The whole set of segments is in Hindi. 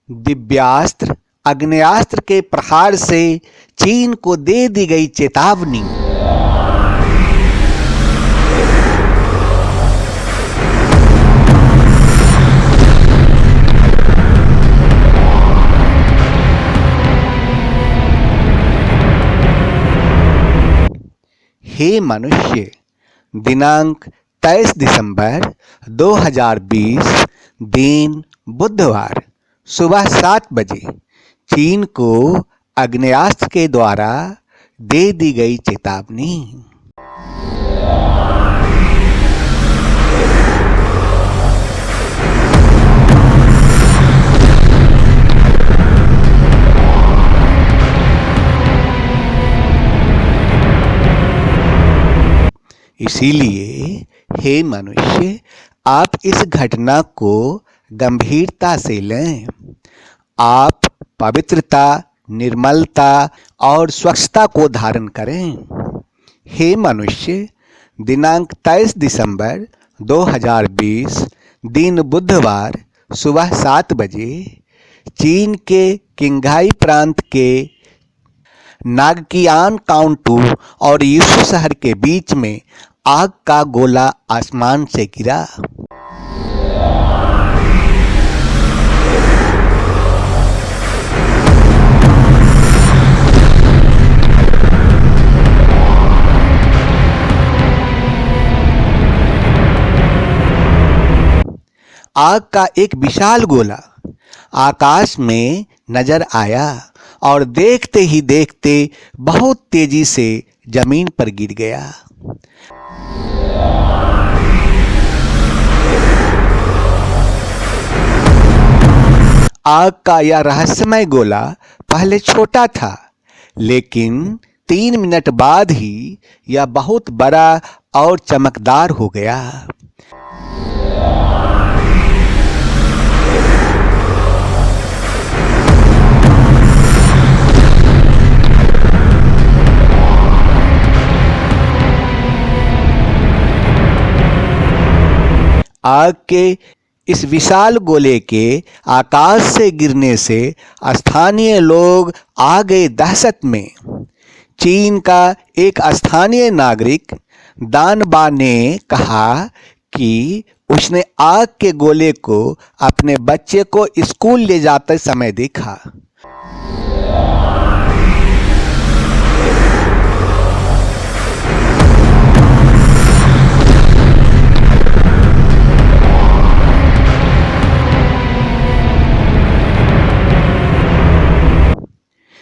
दिव्यास्त्र आग्नेयास्त्र के प्रहार से चीन को दे दी गई चेतावनी। हे मनुष्य, दिनांक 23 दिसंबर 2020 दिन बुधवार सुबह 7 बजे चीन को आग्नेयास्त्र के द्वारा दे दी गई चेतावनी। इसीलिए हे मनुष्य, आप इस घटना को गंभीरता से लें। आप पवित्रता, निर्मलता और स्वच्छता को धारण करें। हे मनुष्य, दिनांक 23 दिसंबर 2020 दिन बुधवार सुबह 7 बजे चीन के किंघाई प्रांत के नागकियान काउंटू और यीशु शहर के बीच में आग का गोला आसमान से गिरा। आग का एक विशाल गोला आकाश में नजर आया और देखते ही देखते बहुत तेजी से जमीन पर गिर गया। आग का यह रहस्यमय गोला पहले छोटा था, लेकिन 3 मिनट बाद ही यह बहुत बड़ा और चमकदार हो गया। आग के इस विशाल गोले के आकाश से गिरने से स्थानीय लोग आ गए दहशत में। चीन का एक स्थानीय नागरिक दानबा ने कहा कि उसने आग के गोले को अपने बच्चे को स्कूल ले जाते समय देखा।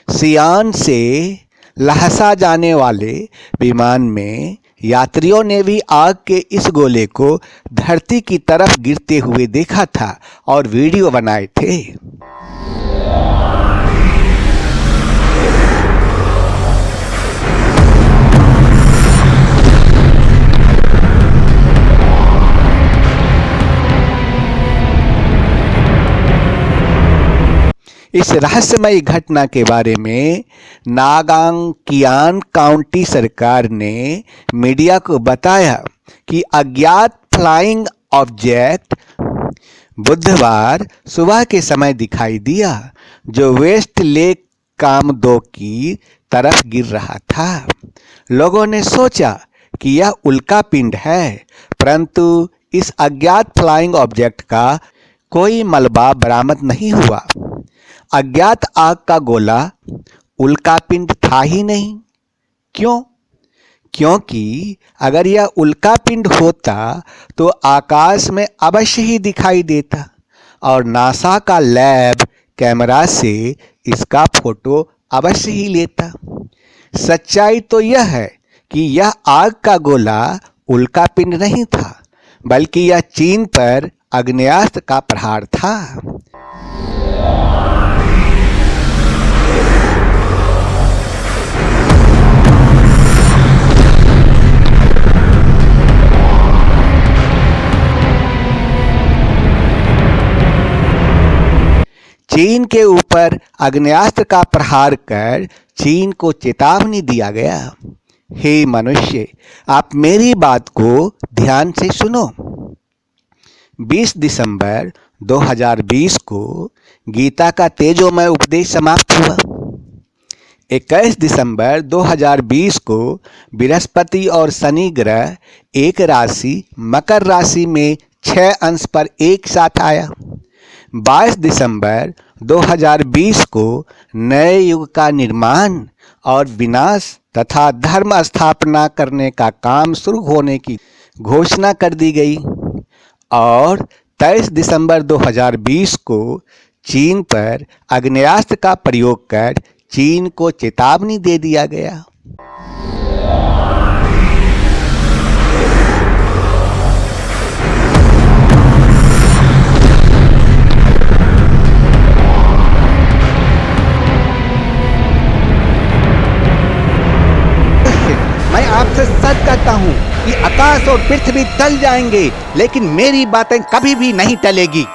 सियान से लहसा जाने वाले विमान में यात्रियों ने भी आग के इस गोले को धरती की तरफ गिरते हुए देखा था और वीडियो बनाए थे। इस रहस्यमय घटना के बारे में नागांकियान काउंटी सरकार ने मीडिया को बताया कि अज्ञात फ्लाइंग ऑब्जेक्ट बुधवार सुबह के समय दिखाई दिया, जो वेस्ट लेक कामदो की तरफ गिर रहा था। लोगों ने सोचा कि यह उल्का पिंड है, परंतु इस अज्ञात फ्लाइंग ऑब्जेक्ट का कोई मलबा बरामद नहीं हुआ। अज्ञात आग का गोला उल्कापिंड था ही नहीं। क्यों? क्योंकि अगर यह उल्कापिंड होता तो आकाश में अवश्य ही दिखाई देता और नासा का लैब कैमरा से इसका फोटो अवश्य ही लेता। सच्चाई तो यह है कि यह आग का गोला उल्कापिंड नहीं था, बल्कि यह चीन पर आग्नेयास्त्र का प्रहार था। चीन के ऊपर आग्नेयास्त्र का प्रहार कर चीन को चेतावनी दिया गया। हे मनुष्य, आप मेरी बात को ध्यान से सुनो। 20 दिसंबर 2020 को गीता का तेजोमय उपदेश समाप्त हुआ। 21 दिसंबर 2020 को बृहस्पति और शनि ग्रह एक राशि मकर राशि में 6 अंश पर एक साथ आया। 22 दिसंबर 2020 को नए युग का निर्माण और विनाश तथा धर्म स्थापना करने का काम शुरू होने की घोषणा कर दी गई और 23 दिसंबर 2020 को चीन पर आग्नेयास्त्र का प्रयोग कर चीन को चेतावनी दे दिया गया। मैं आपसे सच कहता हूँ कि आकाश और पृथ्वी टल जाएंगे, लेकिन मेरी बातें कभी भी नहीं टलेगी।